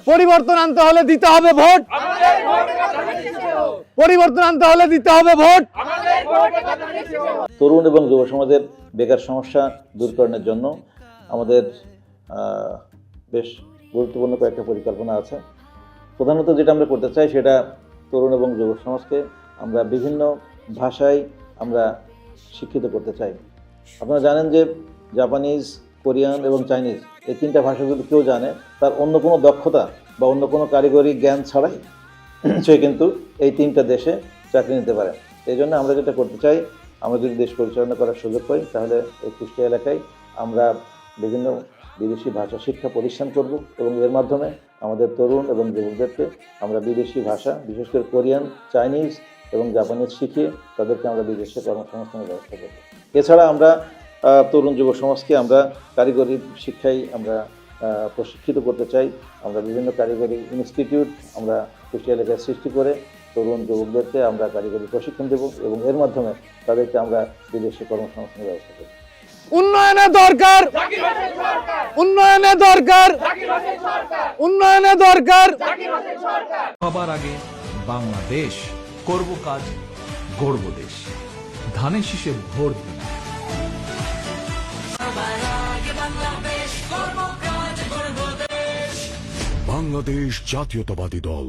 পরিবর্তন আনতে হলে দিতে হবে ভোট, পরিবর্তন আনতে হলে দিতে হবে ভোট। তরুণ এবং যুব সমাজের বেকার সমস্যা দূরকরণের জন্য আমাদের বেশ গুরুত্বপূর্ণ কয়েকটা পরিকল্পনা আছে। প্রধানত যেটা আমরা করতে চাই সেটা তরুণ এবং যুব সমাজকে আমরা বিভিন্ন ভাষায় আমরা শিক্ষিত করতে চাই। আপনারা জানেন যে জাপানিজ, কোরিয়ান এবং চাইনিজ এই তিনটা ভাষা যদি কেউ জানে, তার অন্য কোনো দক্ষতা বা অন্য কোনো কারিগরি জ্ঞান ছাড়াই সে কিন্তু এই তিনটা দেশে চাকরি নিতে পারে। এই জন্য আমরা যেটা করতে চাই, আমরা যদি দেশ পরিচালনা করার সুযোগ পাই তাহলে এই কুষ্টিয়া এলাকায় আমরা বিভিন্ন বিদেশি ভাষা শিক্ষা প্রতিষ্ঠান করব এবং এর মাধ্যমে আমাদের তরুণ এবং যুবকদেরকে আমরা বিদেশি ভাষা, বিশেষ করে কোরিয়ান, চাইনিজ এবং জাপানিজ শিখিয়ে তাদেরকে আমরা বিদেশে কর্মসংস্থানের ব্যবস্থা করব। এছাড়া আমরা তরুণ যুব সমাজকে আমরা কারিগরি শিক্ষায় আমরা প্রশিক্ষিত করতে চাই। আমরা বিভিন্ন কারিগরি ইনস্টিটিউট আমরা কুষ্টিয়া এলাকায় সৃষ্টি করে তরুণ যুবকদেরকে আমরা কারিগরি প্রশিক্ষণ দেব এবং এর মাধ্যমে তাদেরকে আমরা বিদেশে কর্মসংস্থানের ব্যবস্থা করব। উন্নয়নের দরকার, উন্নয়নের দরকার, উন্নয়নের দরকার। সবার আগে বাংলাদেশ, করব কাজ, গড়ব দেশ। ধানের শীষে ভোট দিন। বাংলাদেশ জাতীয়তাবাদী দল।